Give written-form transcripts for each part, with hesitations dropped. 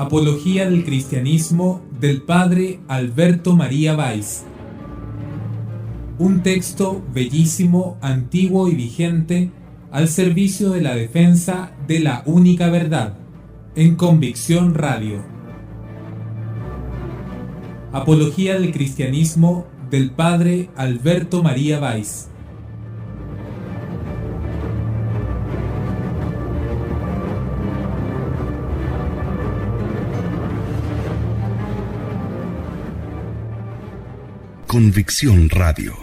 Apología del cristianismo del padre Alberto María Valls. Un texto bellísimo, antiguo y vigente al servicio de la defensa de la única verdad, en Convicción Radio. Apología del cristianismo del padre Alberto María Valls. Convicción Radio.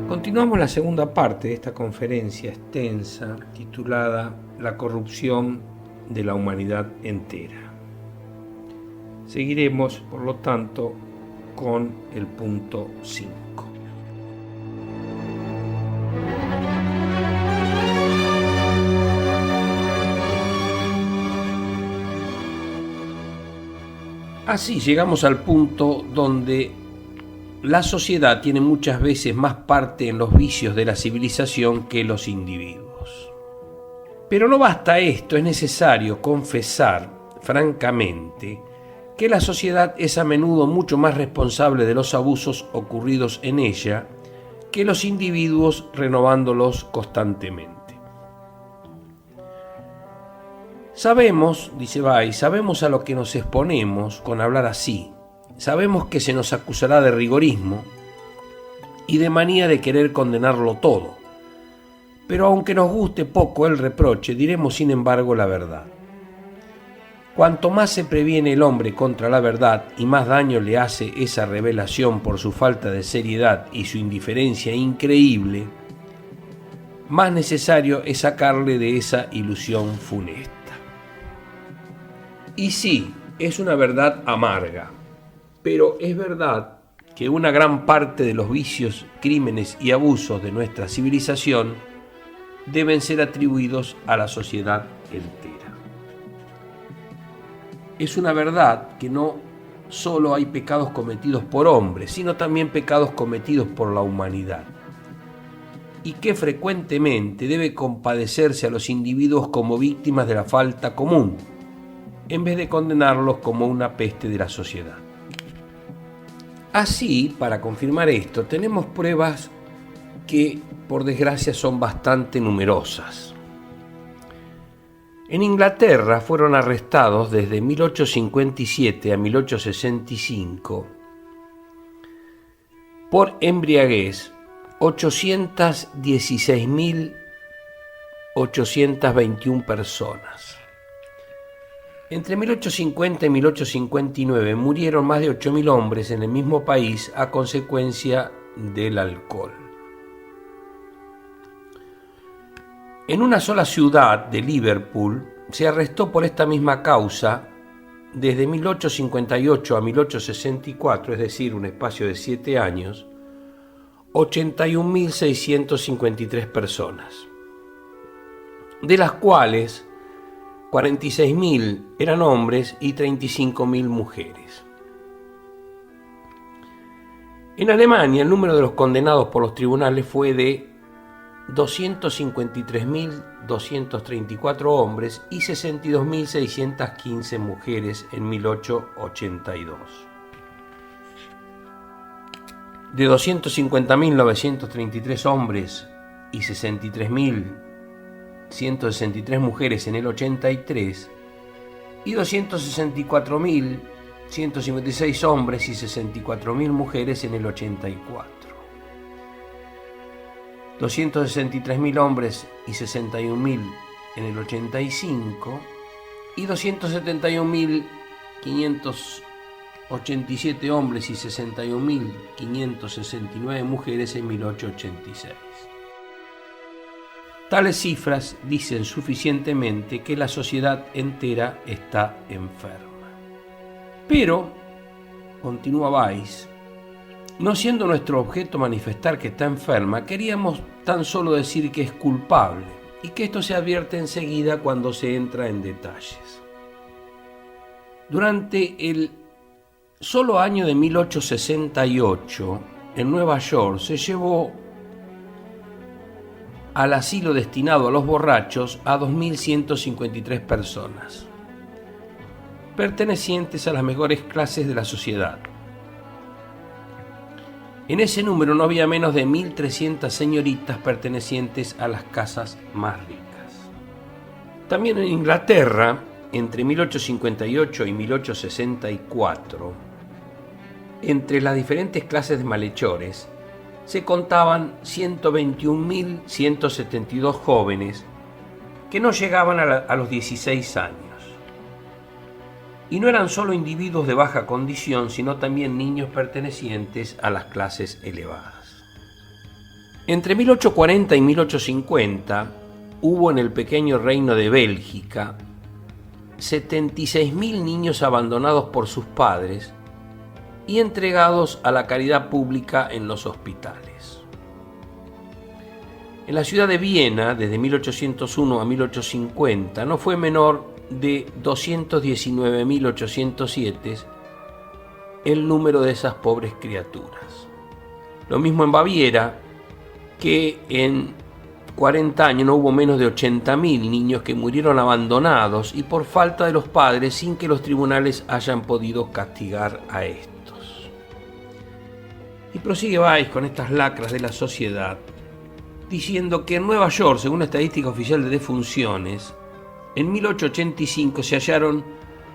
Continuamos la segunda parte de esta conferencia extensa titulada La corrupción de la humanidad entera. Seguiremos, por lo tanto, con el punto 5. Así llegamos al punto donde la sociedad tiene muchas veces más parte en los vicios de la civilización que los individuos. Pero no basta esto, es necesario confesar francamente que la sociedad es a menudo mucho más responsable de los abusos ocurridos en ella que los individuos renovándolos constantemente. Sabemos, dice Valls, sabemos a lo que nos exponemos con hablar así. Sabemos que se nos acusará de rigorismo y de manía de querer condenarlo todo. Pero aunque nos guste poco el reproche, diremos sin embargo la verdad. Cuanto más se previene el hombre contra la verdad y más daño le hace esa revelación por su falta de seriedad y su indiferencia increíble, más necesario es sacarle de esa ilusión funesta. Y sí, es una verdad amarga, pero es verdad que una gran parte de los vicios, crímenes y abusos de nuestra civilización deben ser atribuidos a la sociedad entera. Es una verdad que no solo hay pecados cometidos por hombres, sino también pecados cometidos por la humanidad, y que frecuentemente debe compadecerse a los individuos como víctimas de la falta común, en vez de condenarlos como una peste de la sociedad. Así, para confirmar esto, tenemos pruebas que, por desgracia, son bastante numerosas. En Inglaterra fueron arrestados desde 1857 a 1865 por embriaguez 816.821 personas. Entre 1850 y 1859 murieron más de 8.000 hombres en el mismo país a consecuencia del alcohol. En una sola ciudad de Liverpool se arrestó por esta misma causa desde 1858 a 1864, es decir, un espacio de 7 años, 81.653 personas, de las cuales 46.000 eran hombres y 35.000 mujeres. En Alemania, el número de los condenados por los tribunales fue de 253.234 hombres y 62.615 mujeres en 1882. De 250.933 hombres y 63.163 mujeres en el 83 y 264.156 hombres y 64.000 mujeres en el 84. 263.000 hombres y 61.000 en el 85 y 271.587 hombres y 61.569 mujeres en 1886. Tales cifras dicen suficientemente que la sociedad entera está enferma. Pero, continúa Valls, no siendo nuestro objeto manifestar que está enferma, queríamos tan solo decir que es culpable y que esto se advierte enseguida cuando se entra en detalles. Durante el solo año de 1868, en Nueva York, se llevó al asilo destinado a los borrachos a 2.153 personas, pertenecientes a las mejores clases de la sociedad. En ese número no había menos de 1.300 señoritas pertenecientes a las casas más ricas. También en Inglaterra, entre 1858 y 1864, entre las diferentes clases de malhechores, se contaban 121.172 jóvenes que no llegaban a los 16 años. Y no eran solo individuos de baja condición, sino también niños pertenecientes a las clases elevadas. Entre 1840 y 1850 hubo en el pequeño reino de Bélgica 76.000 niños abandonados por sus padres y entregados a la caridad pública en los hospitales. En la ciudad de Viena, desde 1801 a 1850, no fue menor de 219.807 el número de esas pobres criaturas. Lo mismo en Baviera, que en 40 años no hubo menos de 80.000 niños que murieron abandonados y por falta de los padres, sin que los tribunales hayan podido castigar a estos. Y prosigue Weiss con estas lacras de la sociedad, diciendo que en Nueva York, según la estadística oficial de defunciones, en 1885 se hallaron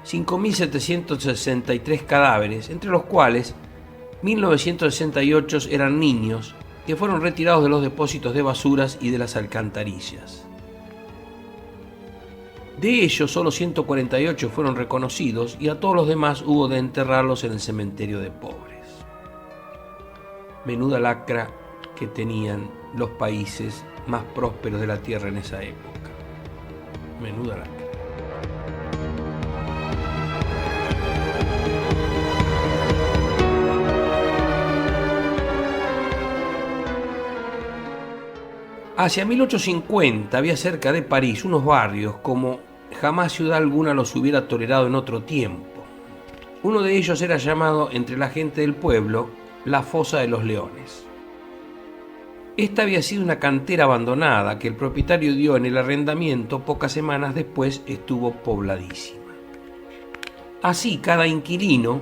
5.763 cadáveres, entre los cuales 1.968 eran niños que fueron retirados de los depósitos de basuras y de las alcantarillas. De ellos, solo 148 fueron reconocidos y a todos los demás hubo de enterrarlos en el cementerio de pobres. Menuda lacra que tenían los países más prósperos de la tierra en esa época. Menuda lacra. Hacia 1850 había cerca de París unos barrios como jamás ciudad alguna los hubiera tolerado en otro tiempo. Uno de ellos era llamado entre la gente del pueblo la Fosa de los Leones. Esta había sido una cantera abandonada que el propietario dio en el arrendamiento. Pocas semanas después estuvo pobladísima. Así, cada inquilino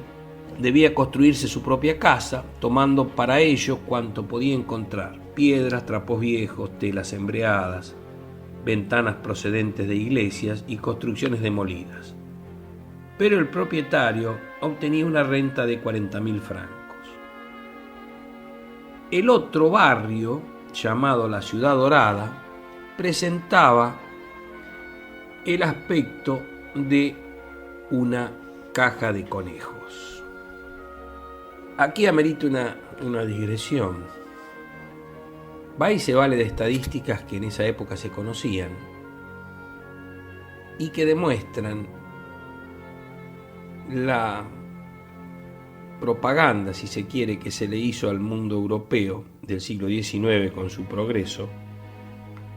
debía construirse su propia casa, tomando para ello cuanto podía encontrar: piedras, trapos viejos, telas embreadas, ventanas procedentes de iglesias y construcciones demolidas. Pero el propietario obtenía una renta de 40.000 francos. El otro barrio, llamado la Ciudad Dorada, presentaba el aspecto de una caja de conejos. Aquí amerito una digresión. Weiss se vale de estadísticas que en esa época se conocían y que demuestran la propaganda, si se quiere, que se le hizo al mundo europeo del siglo XIX con su progreso,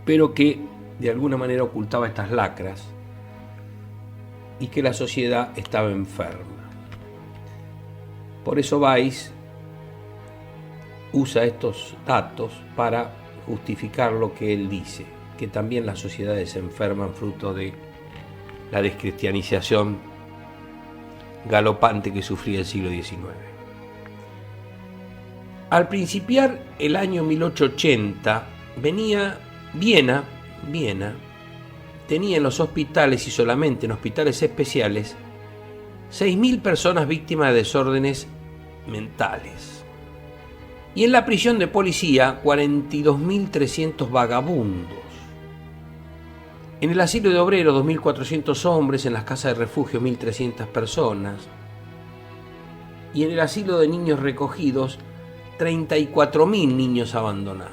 pero que de alguna manera ocultaba estas lacras y que la sociedad estaba enferma. Por eso Weiss usa estos datos para justificar lo que él dice, que también las sociedades se enferman fruto de la descristianización galopante que sufría el siglo XIX. Al principiar el año 1880, Viena tenía en los hospitales, y solamente en hospitales especiales, 6.000 personas víctimas de desórdenes mentales. Y en la prisión de policía, 42.300 vagabundos. En el asilo de obreros, 2.400 hombres, en las casas de refugio, 1.300 personas. Y en el asilo de niños recogidos, 34.000 niños abandonados.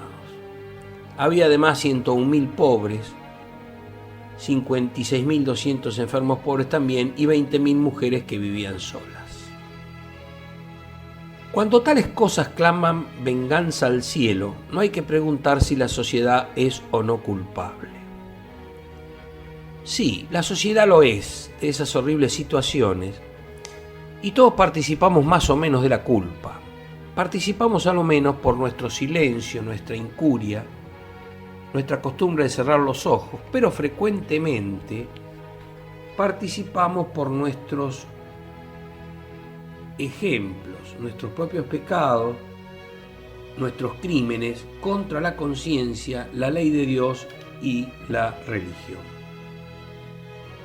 Había además 101.000 pobres, 56.200 enfermos pobres también y 20.000 mujeres que vivían solas. Cuando tales cosas claman venganza al cielo, no hay que preguntar si la sociedad es o no culpable. Sí, la sociedad lo es de esas horribles situaciones y todos participamos más o menos de la culpa. Participamos a lo menos por nuestro silencio, nuestra incuria nuestra costumbre de cerrar los ojos, pero frecuentemente participamos por nuestros ejemplos, nuestros propios pecados, nuestros crímenes contra la conciencia, la ley de Dios y la religión.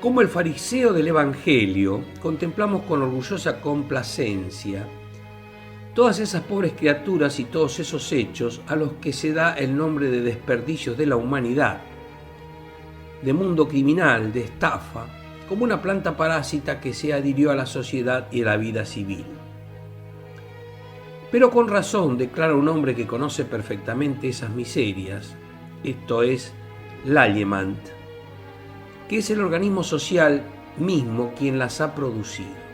Como el fariseo del Evangelio, contemplamos con orgullosa complacencia todas esas pobres criaturas y todos esos hechos a los que se da el nombre de desperdicios de la humanidad, de mundo criminal, de estafa, como una planta parásita que se adhirió a la sociedad y a la vida civil. Pero con razón declara un hombre que conoce perfectamente esas miserias, esto es Lallemant, que es el organismo social mismo quien las ha producido,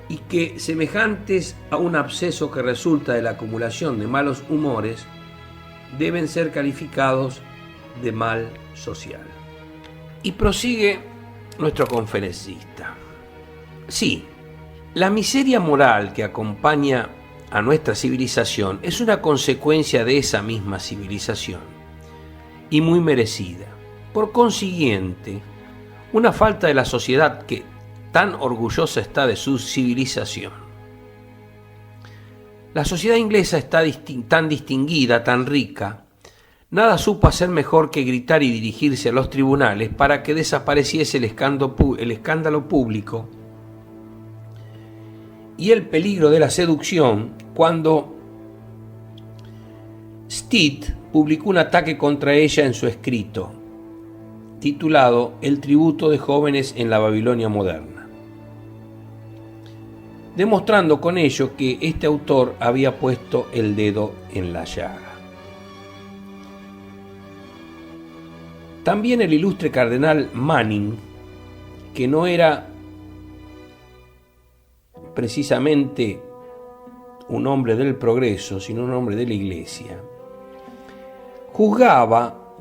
y que, semejantes a un absceso que resulta de la acumulación de malos humores, deben ser calificados de mal social. Y prosigue nuestro conferencista. Sí, la miseria moral que acompaña a nuestra civilización es una consecuencia de esa misma civilización, y muy merecida. Por consiguiente, una falta de la sociedad que tan orgullosa está de su civilización. La sociedad inglesa está tan distinguida, tan rica, nada supo hacer mejor que gritar y dirigirse a los tribunales para que desapareciese el escándalo público y el peligro de la seducción cuando Stead publicó un ataque contra ella en su escrito, titulado El tributo de jóvenes en la Babilonia moderna, demostrando con ello que este autor había puesto el dedo en la llaga. También el ilustre cardenal Manning, que no era precisamente un hombre del progreso, sino un hombre de la Iglesia, juzgaba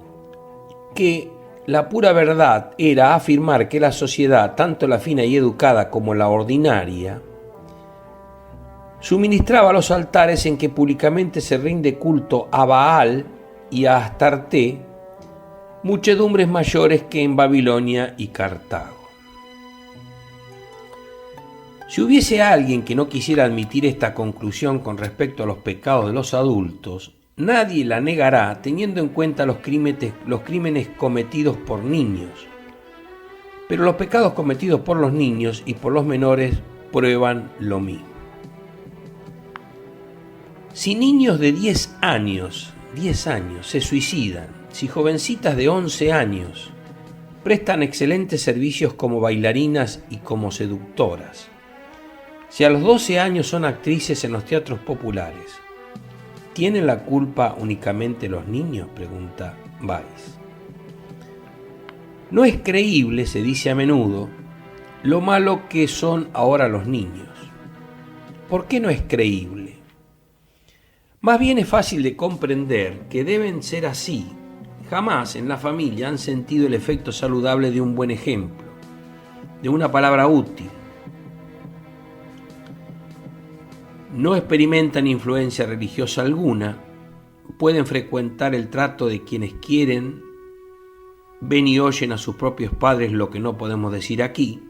que la pura verdad era afirmar que la sociedad, tanto la fina y educada como la ordinaria, suministraba los altares en que públicamente se rinde culto a Baal y a Astarte, muchedumbres mayores que en Babilonia y Cartago. Si hubiese alguien que no quisiera admitir esta conclusión con respecto a los pecados de los adultos, nadie la negará teniendo en cuenta los crímenes cometidos por niños. Pero los pecados cometidos por los niños y por los menores prueban lo mismo. Si niños de 10 años se suicidan, si jovencitas de 11 años prestan excelentes servicios como bailarinas y como seductoras, si a los 12 años son actrices en los teatros populares, ¿tienen la culpa únicamente los niños?, pregunta Weiss. No es creíble, se dice a menudo, lo malo que son ahora los niños. ¿Por qué no es creíble? Más bien es fácil de comprender que deben ser así. Jamás en la familia han sentido el efecto saludable de un buen ejemplo, de una palabra útil. No experimentan influencia religiosa alguna, pueden frecuentar el trato de quienes quieren, ven y oyen a sus propios padres lo que no podemos decir aquí,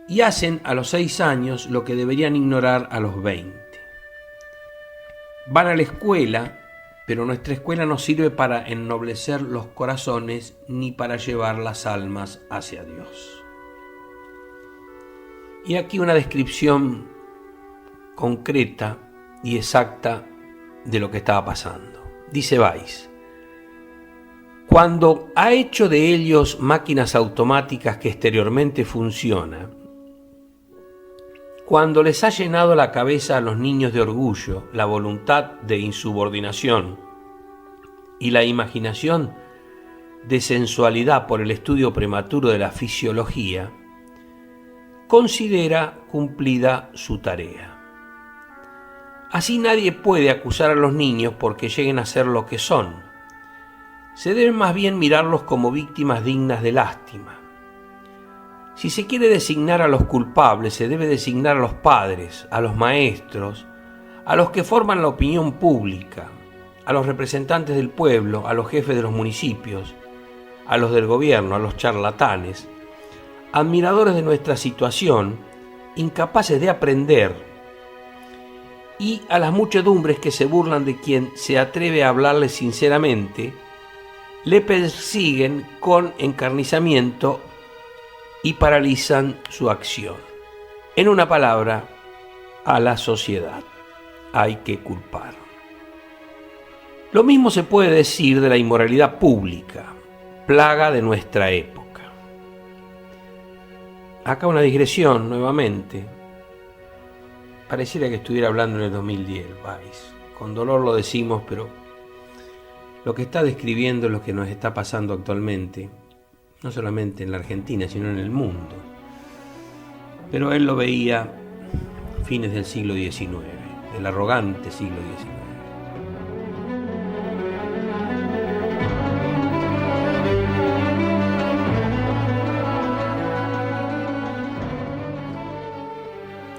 y hacen a los 6 años lo que deberían ignorar a los 20. Van a la escuela, pero nuestra escuela no sirve para ennoblecer los corazones ni para llevar las almas hacia Dios. Y aquí una descripción concreta y exacta de lo que estaba pasando. Dice Weiss: cuando ha hecho de ellos máquinas automáticas que exteriormente funcionan, cuando les ha llenado la cabeza a los niños de orgullo, la voluntad de insubordinación y la imaginación de sensualidad por el estudio prematuro de la fisiología, considera cumplida su tarea. Así nadie puede acusar a los niños porque lleguen a ser lo que son. Se debe más bien mirarlos como víctimas dignas de lástima. Si se quiere designar a los culpables, se debe designar a los padres, a los maestros, a los que forman la opinión pública, a los representantes del pueblo, a los jefes de los municipios, a los del gobierno, a los charlatanes, admiradores de nuestra situación, incapaces de aprender, y a las muchedumbres que se burlan de quien se atreve a hablarle sinceramente, le persiguen con encarnizamiento y paralizan su acción. En una palabra, a la sociedad hay que culpar. Lo mismo se puede decir de la inmoralidad pública, plaga de nuestra época. Acá una digresión nuevamente. Pareciera que estuviera hablando en el 2010, Weiss. Con dolor lo decimos, pero lo que está describiendo es lo que nos está pasando actualmente, no solamente en la Argentina, sino en el mundo. Pero él lo veía fines del siglo XIX, del arrogante siglo XIX.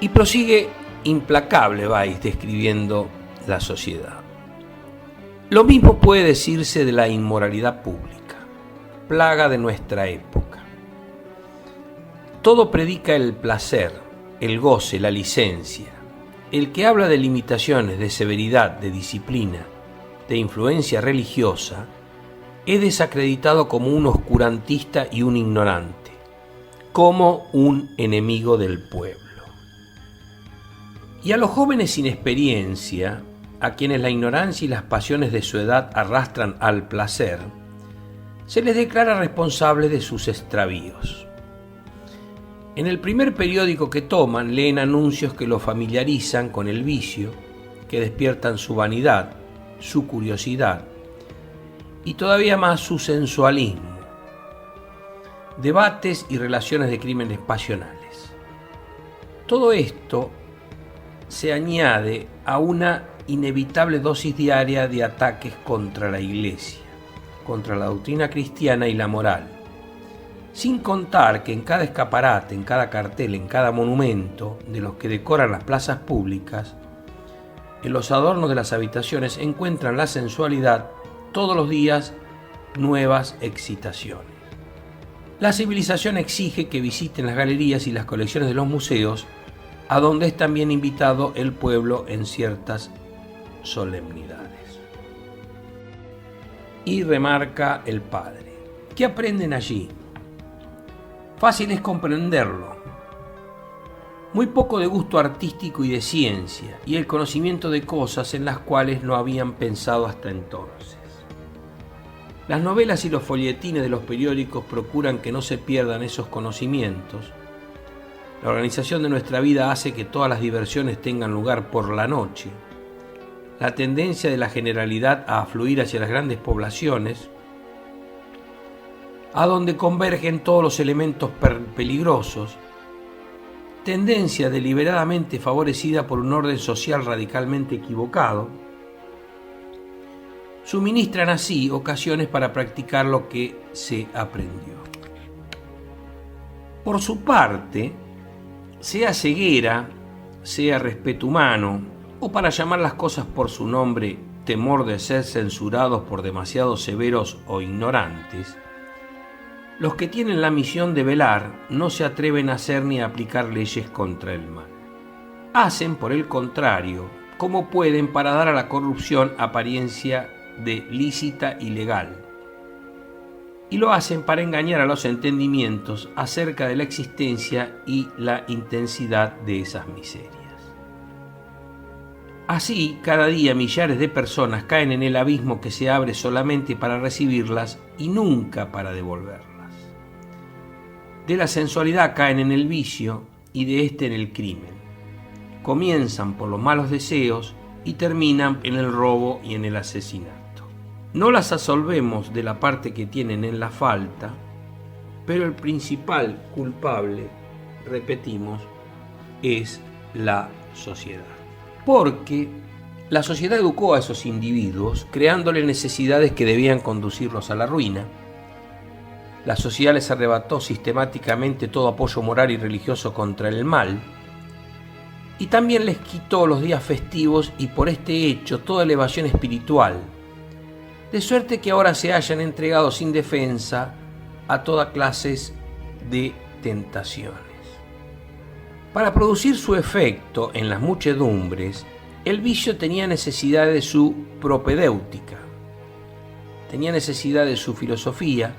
Y prosigue implacable Weiss describiendo la sociedad. Lo mismo puede decirse de la inmoralidad pública, plaga de nuestra época. Todo predica el placer, el goce, la licencia. El que habla de limitaciones, de severidad, de disciplina, de influencia religiosa, es desacreditado como un oscurantista y un ignorante, como un enemigo del pueblo. Y a los jóvenes sin experiencia, a quienes la ignorancia y las pasiones de su edad arrastran al placer, se les declara responsables de sus extravíos. En el primer periódico que toman, leen anuncios que los familiarizan con el vicio, que despiertan su vanidad, su curiosidad y todavía más su sensualismo. Debates y relaciones de crímenes pasionales. Todo esto se añade a una inevitable dosis diaria de ataques contra la Iglesia, contra la doctrina cristiana y la moral, sin contar que en cada escaparate, en cada cartel, en cada monumento de los que decoran las plazas públicas, en los adornos de las habitaciones encuentran la sensualidad, todos los días nuevas excitaciones. La civilización exige que visiten las galerías y las colecciones de los museos, a donde es también invitado el pueblo en ciertas solemnidades. Y remarca el padre: ¿qué aprenden allí? Fácil es comprenderlo. Muy poco de gusto artístico y de ciencia, y el conocimiento de cosas en las cuales no habían pensado hasta entonces. Las novelas y los folletines de los periódicos procuran que no se pierdan esos conocimientos. La organización de nuestra vida hace que todas las diversiones tengan lugar por la noche. La tendencia de la generalidad a afluir hacia las grandes poblaciones, a donde convergen todos los elementos peligrosos, tendencia deliberadamente favorecida por un orden social radicalmente equivocado, suministran así ocasiones para practicar lo que se aprendió. Por su parte, sea ceguera, sea respeto humano, o para llamar las cosas por su nombre, temor de ser censurados por demasiado severos o ignorantes, los que tienen la misión de velar no se atreven a hacer ni a aplicar leyes contra el mal. Hacen, por el contrario, como pueden para dar a la corrupción apariencia de lícita y legal. Y lo hacen para engañar a los entendimientos acerca de la existencia y la intensidad de esas miserias. Así, cada día millares de personas caen en el abismo que se abre solamente para recibirlas y nunca para devolverlas. De la sensualidad caen en el vicio y de este en el crimen. Comienzan por los malos deseos y terminan en el robo y en el asesinato. No las absolvemos de la parte que tienen en la falta, pero el principal culpable, repetimos, es la sociedad. Porque la sociedad educó a esos individuos, creándoles necesidades que debían conducirlos a la ruina. La sociedad les arrebató sistemáticamente todo apoyo moral y religioso contra el mal, y también les quitó los días festivos y por este hecho toda elevación espiritual, de suerte que ahora se hayan entregado sin defensa a toda clase de tentaciones. Para producir su efecto en las muchedumbres, el vicio tenía necesidad de su propedéutica, tenía necesidad de su filosofía,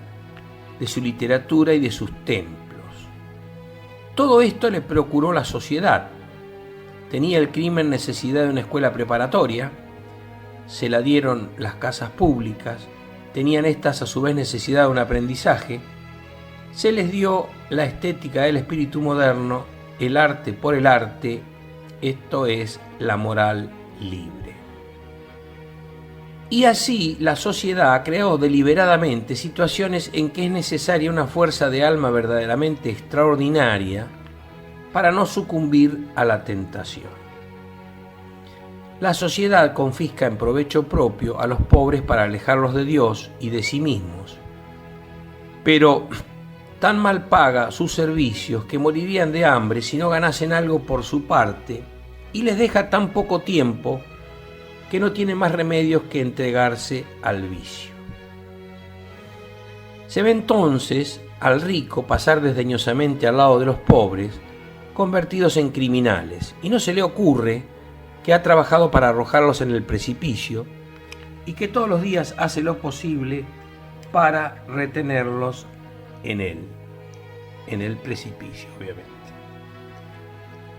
de su literatura y de sus templos. Todo esto le procuró la sociedad. Tenía el crimen necesidad de una escuela preparatoria, se la dieron las casas públicas, tenían estas a su vez necesidad de un aprendizaje, se les dio la estética del espíritu moderno, el arte por el arte, esto es la moral libre. Y así la sociedad creó deliberadamente situaciones en que es necesaria una fuerza de alma verdaderamente extraordinaria para no sucumbir a la tentación. La sociedad confisca en provecho propio a los pobres para alejarlos de Dios y de sí mismos, pero tan mal paga sus servicios que morirían de hambre si no ganasen algo por su parte, y les deja tan poco tiempo que no tiene más remedios que entregarse al vicio. Se ve entonces al rico pasar desdeñosamente al lado de los pobres, convertidos en criminales, y no se le ocurre que ha trabajado para arrojarlos en el precipicio y que todos los días hace lo posible para retenerlos en el precipicio, obviamente.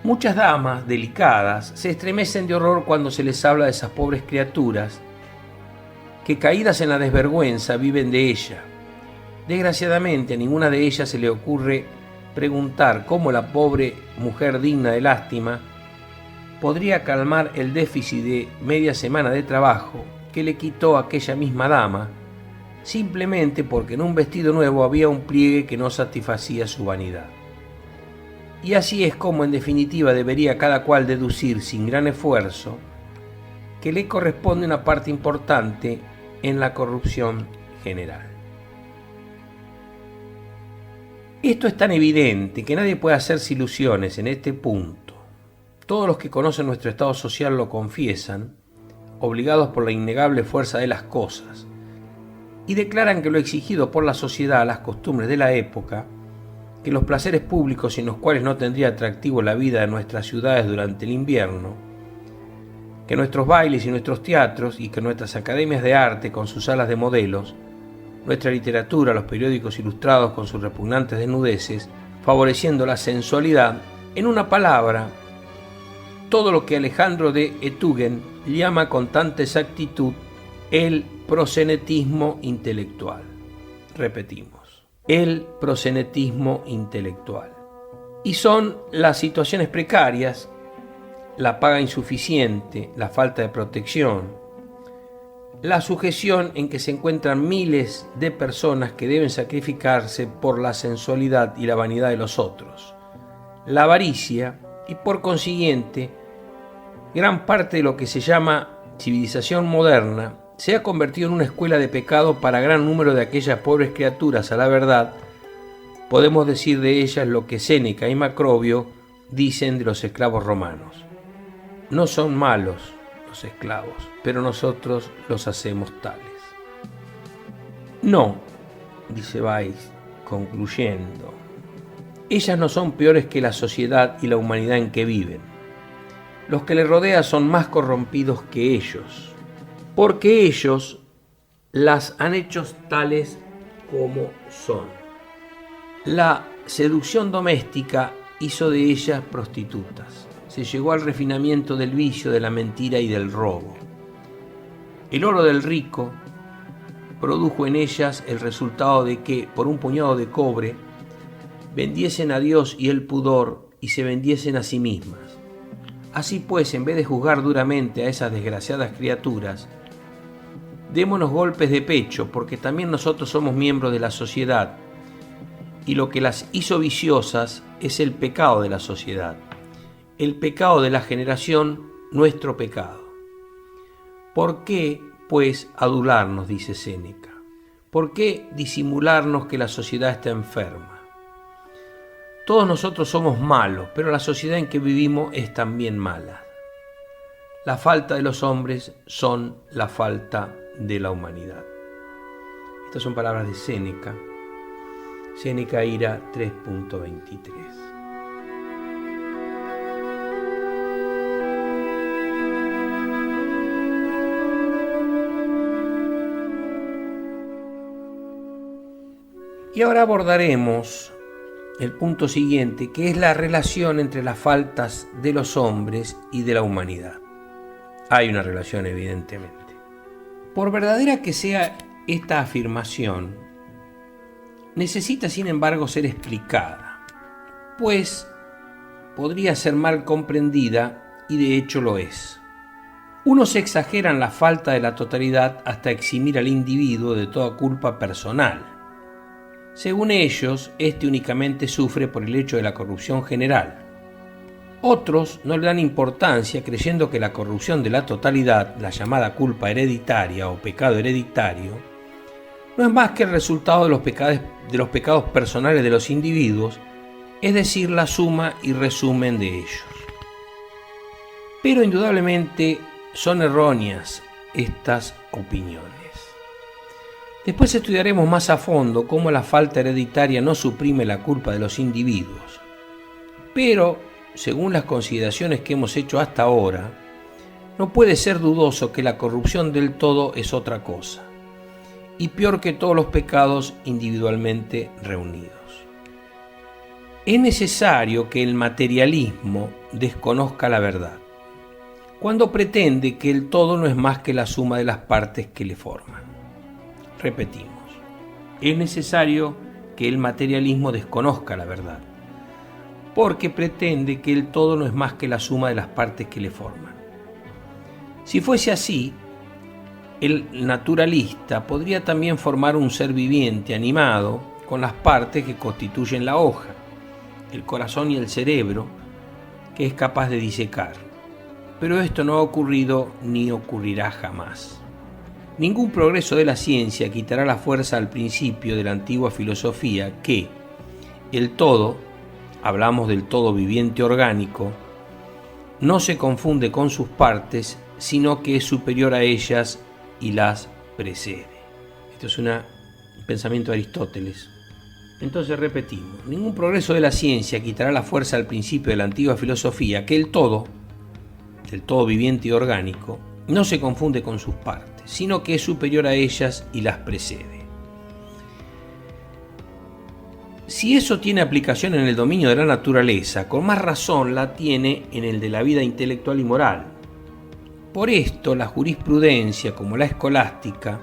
Muchas damas delicadas se estremecen de horror cuando se les habla de esas pobres criaturas que, caídas en la desvergüenza, viven de ella. Desgraciadamente, a ninguna de ellas se le ocurre preguntar cómo la pobre mujer digna de lástima podría calmar el déficit de media semana de trabajo que le quitó aquella misma dama, simplemente porque en un vestido nuevo había un pliegue que no satisfacía su vanidad. Y así es como en definitiva debería cada cual deducir sin gran esfuerzo que le corresponde una parte importante en la corrupción general. Esto es tan evidente que nadie puede hacerse ilusiones en este punto. Todos los que conocen nuestro estado social lo confiesan, obligados por la innegable fuerza de las cosas, y declaran que lo exigido por la sociedad, las costumbres de la época, que los placeres públicos sin los cuales no tendría atractivo la vida de nuestras ciudades durante el invierno, que nuestros bailes y nuestros teatros y que nuestras academias de arte con sus salas de modelos, nuestra literatura, los periódicos ilustrados con sus repugnantes desnudeces, favoreciendo la sensualidad, en una palabra, todo lo que Alejandro de Etuggen llama con tanta exactitud el prosenetismo intelectual. Repetimos, el prosenetismo intelectual. Y son las situaciones precarias, la paga insuficiente, la falta de protección, la sujeción en que se encuentran miles de personas que deben sacrificarse por la sensualidad y la vanidad de los otros, la avaricia y por consiguiente gran parte de lo que se llama civilización moderna se ha convertido en una escuela de pecado para gran número de aquellas pobres criaturas. A la verdad, podemos decir de ellas lo que Séneca y Macrobio dicen de los esclavos romanos. No son malos los esclavos, pero nosotros los hacemos tales. No, dice Weiss, concluyendo, ellas no son peores que la sociedad y la humanidad en que viven. Los que les rodean son más corrompidos que ellos, porque ellos las han hecho tales como son. La seducción doméstica hizo de ellas prostitutas. Se llegó al refinamiento del vicio, de la mentira y del robo. El oro del rico produjo en ellas el resultado de que, por un puñado de cobre, vendiesen a Dios y el pudor y se vendiesen a sí mismas. Así pues, en vez de juzgar duramente a esas desgraciadas criaturas, démonos golpes de pecho, porque también nosotros somos miembros de la sociedad, y lo que las hizo viciosas es el pecado de la sociedad, el pecado de la generación, nuestro pecado. ¿Por qué, pues, adularnos?, dice Séneca. ¿Por qué disimularnos que la sociedad está enferma? Todos nosotros somos malos, pero la sociedad en que vivimos es también mala. La falta de los hombres son la falta de la humanidad. Estas son palabras de Séneca, Séneca Ira 3.23. Y ahora abordaremos el punto siguiente, que es la relación entre las faltas de los hombres y de la humanidad. Hay una relación, evidentemente. Por verdadera que sea esta afirmación, necesita sin embargo ser explicada, pues podría ser mal comprendida y de hecho lo es. Unos exageran la falta de la totalidad hasta eximir al individuo de toda culpa personal. Según ellos, este únicamente sufre por el hecho de la corrupción general. Otros no le dan importancia creyendo que la corrupción de la totalidad, la llamada culpa hereditaria o pecado hereditario, no es más que el resultado de los pecados personales de los individuos, es decir, la suma y resumen de ellos. Pero indudablemente son erróneas estas opiniones. Después estudiaremos más a fondo cómo la falta hereditaria no suprime la culpa de los individuos. Pero, según las consideraciones que hemos hecho hasta ahora, no puede ser dudoso que la corrupción del todo es otra cosa, y peor que todos los pecados individualmente reunidos. Es necesario que el materialismo desconozca la verdad, cuando pretende que el todo no es más que la suma de las partes que le forman. Repetimos, es necesario que el materialismo desconozca la verdad, porque pretende que el todo no es más que la suma de las partes que le forman. Si fuese así, el naturalista podría también formar un ser viviente animado con las partes que constituyen la hoja, el corazón y el cerebro, que es capaz de disecar. Pero esto no ha ocurrido ni ocurrirá jamás. Ningún progreso de la ciencia quitará la fuerza al principio de la antigua filosofía que el todo, hablamos del todo viviente orgánico, no se confunde con sus partes, sino que es superior a ellas y las precede. Esto es un pensamiento de Aristóteles. Entonces repetimos, ningún progreso de la ciencia quitará la fuerza al principio de la antigua filosofía que el todo viviente y orgánico, no se confunde con sus partes, sino que es superior a ellas y las precede. Si eso tiene aplicación en el dominio de la naturaleza, con más razón la tiene en el de la vida intelectual y moral. Por esto, la jurisprudencia, como la escolástica,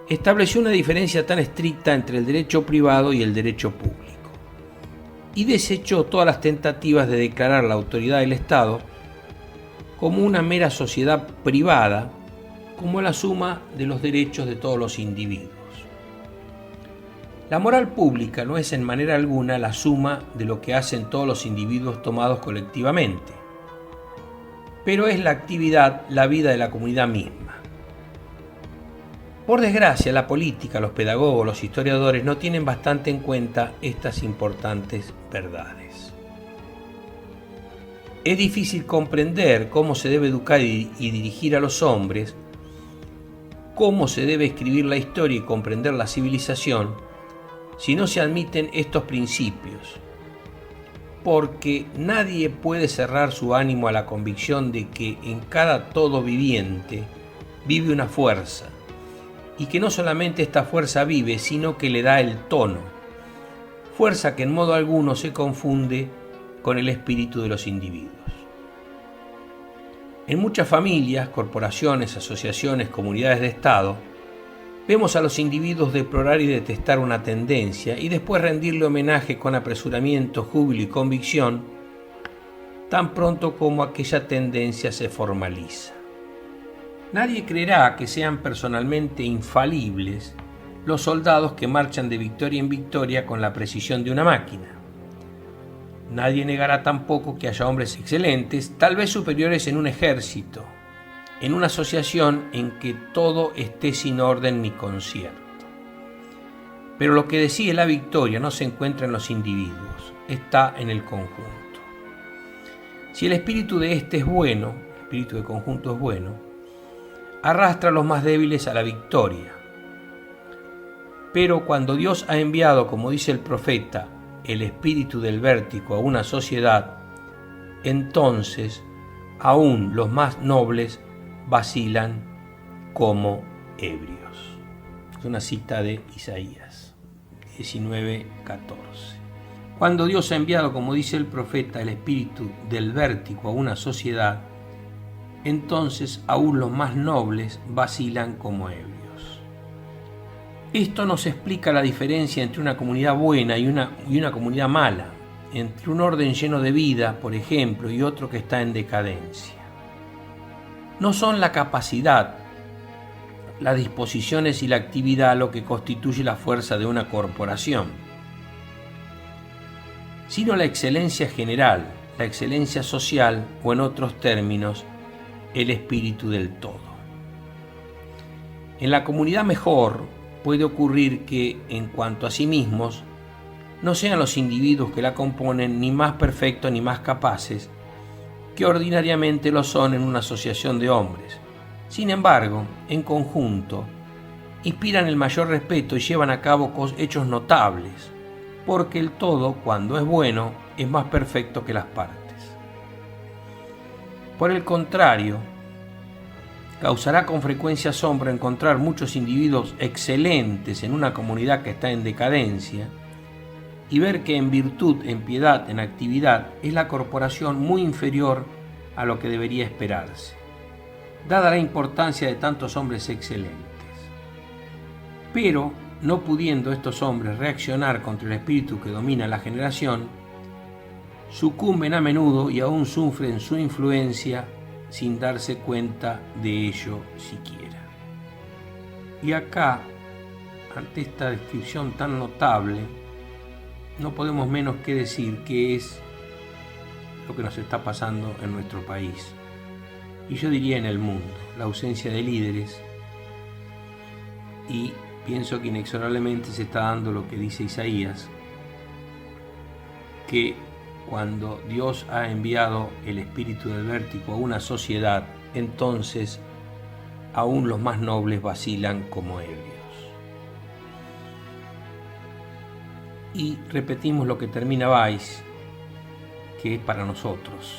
estableció una diferencia tan estricta entre el derecho privado y el derecho público, y desechó todas las tentativas de declarar la autoridad del Estado como una mera sociedad privada, como la suma de los derechos de todos los individuos. La moral pública no es en manera alguna la suma de lo que hacen todos los individuos tomados colectivamente, pero es la actividad, la vida de la comunidad misma. Por desgracia, la política, los pedagogos, los historiadores no tienen bastante en cuenta estas importantes verdades. Es difícil comprender cómo se debe educar y dirigir a los hombres, cómo se debe escribir la historia y comprender la civilización, si no se admiten estos principios, porque nadie puede cerrar su ánimo a la convicción de que en cada todo viviente vive una fuerza, y que no solamente esta fuerza vive, sino que le da el tono, fuerza que en modo alguno se confunde con el espíritu de los individuos. En muchas familias, corporaciones, asociaciones, comunidades de Estado, vemos a los individuos deplorar y detestar una tendencia y después rendirle homenaje con apresuramiento, júbilo y convicción, tan pronto como aquella tendencia se formaliza. Nadie creerá que sean personalmente infalibles los soldados que marchan de victoria en victoria con la precisión de una máquina. Nadie negará tampoco que haya hombres excelentes, tal vez superiores en un ejército, en una asociación en que todo esté sin orden ni concierto. Pero lo que decide la victoria no se encuentra en los individuos, está en el conjunto. Si el espíritu de este es bueno, el espíritu de conjunto es bueno, arrastra a los más débiles a la victoria. Pero cuando Dios ha enviado, como dice el profeta, el espíritu del vértigo a una sociedad, entonces aún los más nobles vacilan como ebrios. Es una cita de Isaías 19:14. Cuando Dios ha enviado, como dice el profeta, el espíritu del vértigo a una sociedad, entonces aún los más nobles vacilan como ebrios. Esto nos explica la diferencia entre una comunidad buena y una comunidad mala, entre un orden lleno de vida, por ejemplo, y otro que está en decadencia. No son la capacidad, las disposiciones y la actividad lo que constituye la fuerza de una corporación, sino la excelencia general, la excelencia social o, en otros términos, el espíritu del todo. En la comunidad mejor puede ocurrir que, en cuanto a sí mismos, no sean los individuos que la componen ni más perfectos ni más capaces que ordinariamente lo son en una asociación de hombres. Sin embargo, en conjunto, inspiran el mayor respeto y llevan a cabo hechos notables, porque el todo, cuando es bueno, es más perfecto que las partes. Por el contrario, causará con frecuencia asombro encontrar muchos individuos excelentes en una comunidad que está en decadencia y ver que en virtud, en piedad, en actividad, es la corporación muy inferior a lo que debería esperarse, dada la importancia de tantos hombres excelentes. Pero, no pudiendo estos hombres reaccionar contra el espíritu que domina la generación, sucumben a menudo y aún sufren su influencia sin darse cuenta de ello siquiera. Y acá, ante esta descripción tan notable, no podemos menos que decir que es lo que nos está pasando en nuestro país. Y yo diría en el mundo, la ausencia de líderes, y pienso que inexorablemente se está dando lo que dice Isaías, que cuando Dios ha enviado el espíritu del vértigo a una sociedad, entonces aún los más nobles vacilan como ebrios. Y repetimos lo que termina Weiss, que es para nosotros.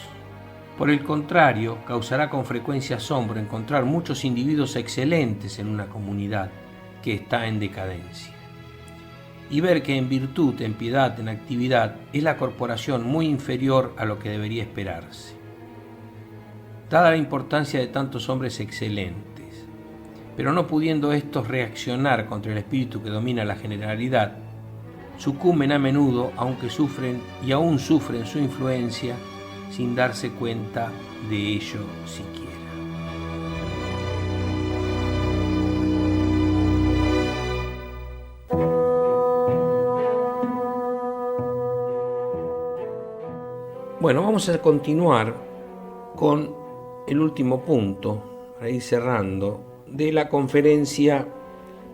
Por el contrario, causará con frecuencia asombro encontrar muchos individuos excelentes en una comunidad que está en decadencia, y ver que en virtud, en piedad, en actividad, es la corporación muy inferior a lo que debería esperarse, dada la importancia de tantos hombres excelentes. Pero no pudiendo estos reaccionar contra el espíritu que domina la generalidad, sucumben a menudo, aunque sufren y aún sufren su influencia sin darse cuenta de ello siquiera. Bueno, vamos a continuar con el último punto, para ir cerrando, de la conferencia,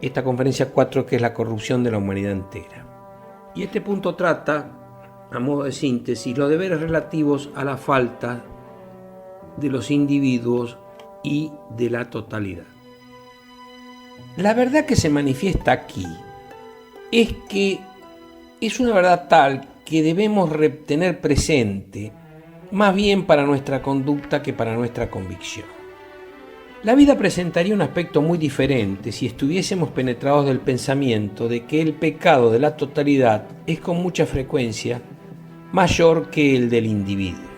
esta conferencia 4, que es la corrupción de la humanidad entera. Y este punto trata, a modo de síntesis, los deberes relativos a la falta de los individuos y de la totalidad. La verdad que se manifiesta aquí es que es una verdad tal que debemos tener presente, más bien para nuestra conducta que para nuestra convicción. La vida presentaría un aspecto muy diferente si estuviésemos penetrados del pensamiento de que el pecado de la totalidad es con mucha frecuencia mayor que el del individuo,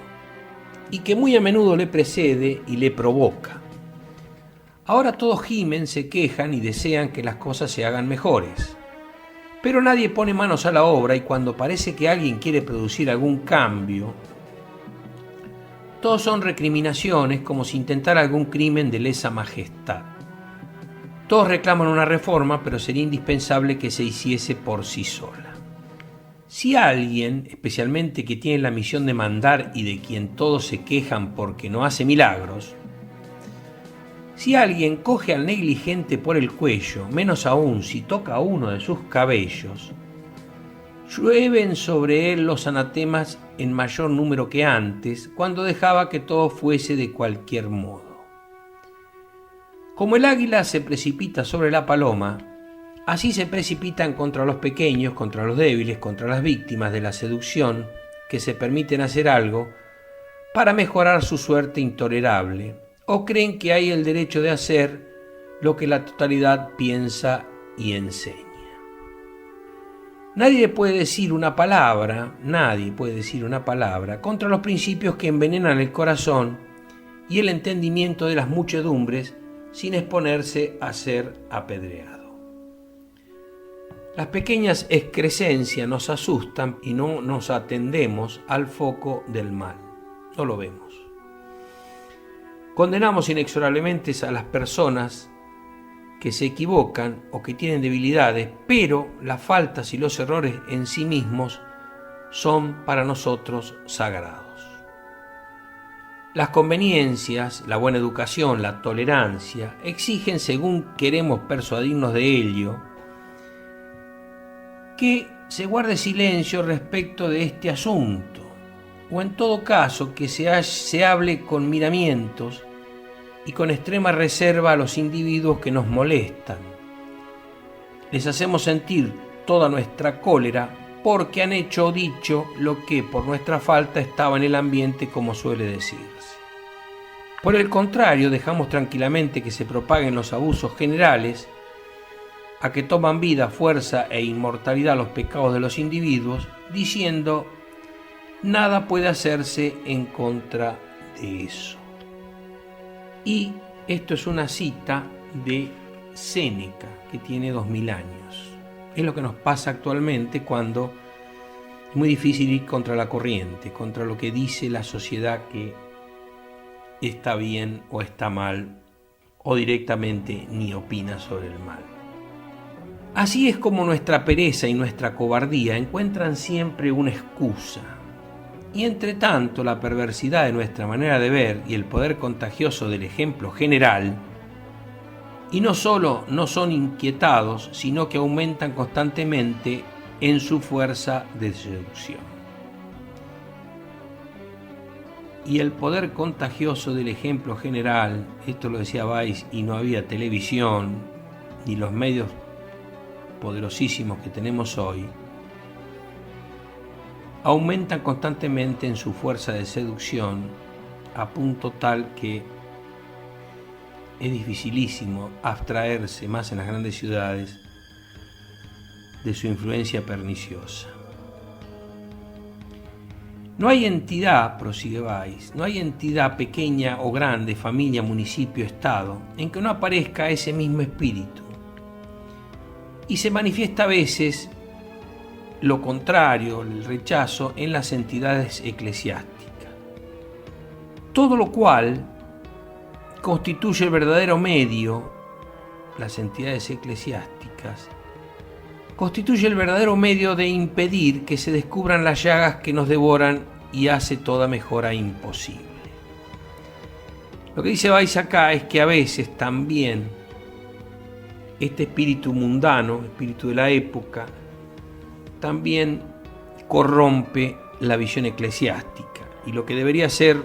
y que muy a menudo le precede y le provoca. Ahora todos gimen, se quejan y desean que las cosas se hagan mejores. Pero nadie pone manos a la obra, y cuando parece que alguien quiere producir algún cambio, todos son recriminaciones como si intentara algún crimen de lesa majestad. Todos reclaman una reforma, pero sería indispensable que se hiciese por sí sola. Si alguien, especialmente que tiene la misión de mandar y de quien todos se quejan porque no hace milagros, si alguien coge al negligente por el cuello, menos aún si toca uno de sus cabellos, llueven sobre él los anatemas en mayor número que antes, cuando dejaba que todo fuese de cualquier modo. Como el águila se precipita sobre la paloma, así se precipitan contra los pequeños, contra los débiles, contra las víctimas de la seducción que se permiten hacer algo para mejorar su suerte intolerable, o creen que hay el derecho de hacer lo que la totalidad piensa y enseña. Nadie puede decir una palabra contra los principios que envenenan el corazón y el entendimiento de las muchedumbres sin exponerse a ser apedreado. Las pequeñas excrescencias nos asustan y no nos atendemos al foco del mal, no lo vemos. Condenamos inexorablemente a las personas que se equivocan o que tienen debilidades, pero las faltas y los errores en sí mismos son para nosotros sagrados. Las conveniencias, la buena educación, la tolerancia exigen, según queremos persuadirnos de ello, que se guarde silencio respecto de este asunto, o en todo caso que se hable con miramientos y con extrema reserva a los individuos que nos molestan. Les hacemos sentir toda nuestra cólera porque han hecho o dicho lo que por nuestra falta estaba en el ambiente, como suele decirse. Por el contrario, dejamos tranquilamente que se propaguen los abusos generales, a que toman vida, fuerza e inmortalidad los pecados de los individuos, diciendo: nada puede hacerse en contra de eso. Y esto es una cita de Séneca, que tiene 2000 años. Es lo que nos pasa actualmente cuando es muy difícil ir contra la corriente, contra lo que dice la sociedad que está bien o está mal, o directamente ni opina sobre el mal. Así es como nuestra pereza y nuestra cobardía encuentran siempre una excusa. Y entre tanto, la perversidad de nuestra manera de ver y el poder contagioso del ejemplo general, y no solo no son inquietados, sino que aumentan constantemente en su fuerza de seducción. Y el poder contagioso del ejemplo general, esto lo decía Weiss, y no había televisión, ni los medios poderosísimos que tenemos hoy, aumentan constantemente en su fuerza de seducción a punto tal que es dificilísimo abstraerse, más en las grandes ciudades, de su influencia perniciosa. No hay entidad, prosigue Weiss, no hay entidad pequeña o grande, familia, municipio, estado, en que no aparezca ese mismo espíritu. Y se manifiesta a veces lo contrario, el rechazo, en las entidades eclesiásticas. Todo lo cual constituye el verdadero medio, las entidades eclesiásticas, constituye el verdadero medio de impedir que se descubran las llagas que nos devoran y hace toda mejora imposible. Lo que dice Weiss acá es que a veces también este espíritu mundano, espíritu de la época, también corrompe la visión eclesiástica, y lo que debería ser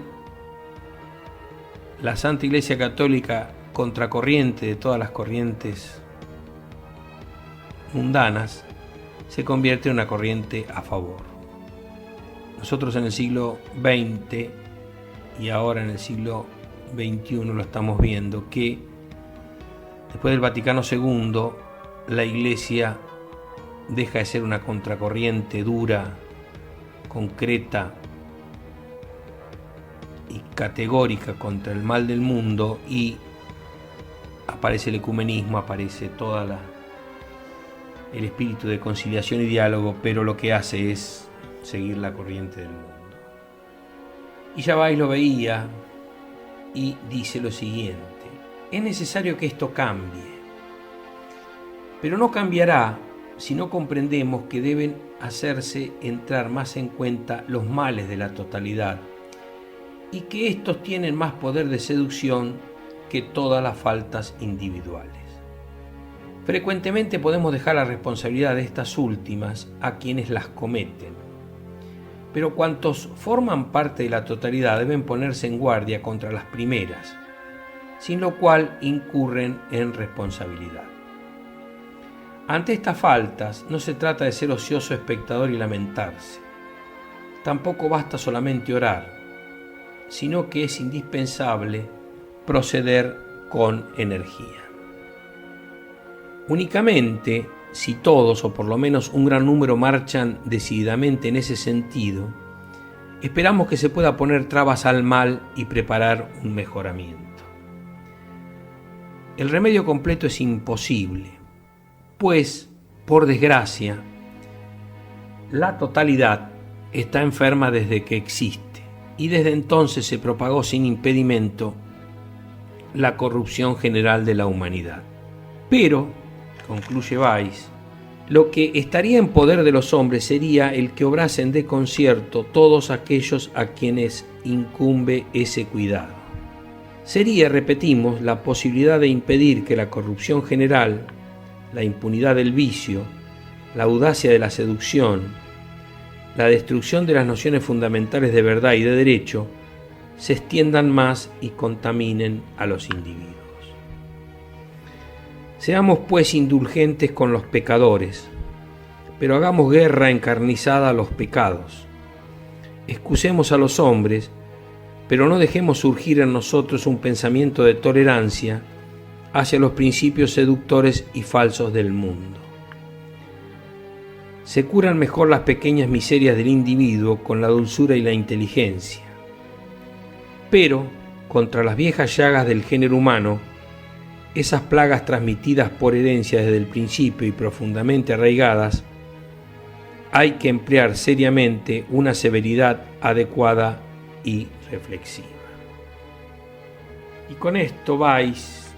la Santa Iglesia Católica contracorriente de todas las corrientes mundanas se convierte en una corriente a favor. Nosotros en el siglo XX y ahora en el siglo XXI lo estamos viendo, que después del Vaticano II la Iglesia deja de ser una contracorriente dura, concreta y categórica contra el mal del mundo, y aparece el ecumenismo, aparece el espíritu de conciliación y diálogo, pero lo que hace es seguir la corriente del mundo. Y ya Weiss lo veía y dice lo siguiente: es necesario que esto cambie, pero no cambiará si no comprendemos que deben hacerse entrar más en cuenta los males de la totalidad y que estos tienen más poder de seducción que todas las faltas individuales. Frecuentemente podemos dejar la responsabilidad de estas últimas a quienes las cometen, pero cuantos forman parte de la totalidad deben ponerse en guardia contra las primeras, sin lo cual incurren en responsabilidad. Ante estas faltas no se trata de ser ocioso espectador y lamentarse. Tampoco basta solamente orar, sino que es indispensable proceder con energía. Únicamente si todos, o por lo menos un gran número, marchan decididamente en ese sentido, esperamos que se pueda poner trabas al mal y preparar un mejoramiento. El remedio completo es imposible, pues, por desgracia, la totalidad está enferma desde que existe, y desde entonces se propagó sin impedimento la corrupción general de la humanidad. Pero, concluye Weiss, lo que estaría en poder de los hombres sería el que obrasen de concierto todos aquellos a quienes incumbe ese cuidado. Sería, repetimos, la posibilidad de impedir que la corrupción general, la impunidad del vicio, la audacia de la seducción, la destrucción de las nociones fundamentales de verdad y de derecho se extiendan más y contaminen a los individuos. Seamos pues indulgentes con los pecadores, pero hagamos guerra encarnizada a los pecados. Excusemos a los hombres, pero no dejemos surgir en nosotros un pensamiento de tolerancia hacia los principios seductores y falsos del mundo. Se curan mejor las pequeñas miserias del individuo con la dulzura y la inteligencia. Pero, contra las viejas llagas del género humano, esas plagas transmitidas por herencia desde el principio y profundamente arraigadas, hay que emplear seriamente una severidad adecuada y reflexiva. Y con esto Weiss,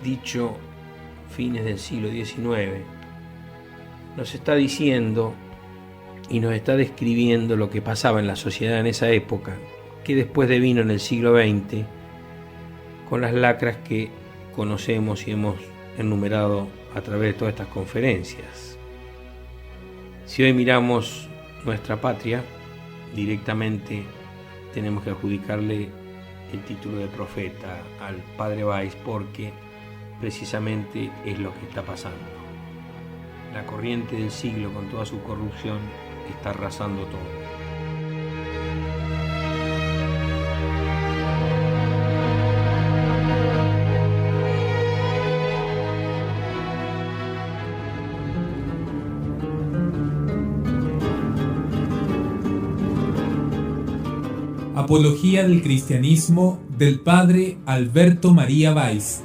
dicho fines del siglo XIX, nos está diciendo y nos está describiendo lo que pasaba en la sociedad en esa época, que después devino en el siglo XX, con las lacras que conocemos y hemos enumerado a través de todas estas conferencias. Si hoy miramos nuestra patria, directamente tenemos que adjudicarle el título de profeta al padre Weiss, porque precisamente es lo que está pasando. La corriente del siglo, con toda su corrupción, está arrasando todo. Apología del cristianismo del padre Alberto María Weiss.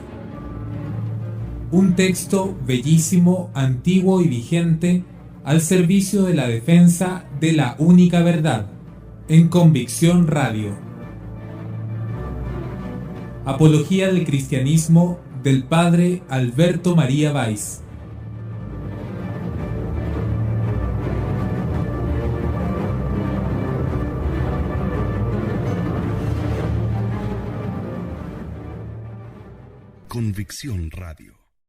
Un texto bellísimo, antiguo y vigente al servicio de la defensa de la única verdad, en Convicción Radio. Apología del cristianismo del padre Alberto María Weiss. Convicción Radio.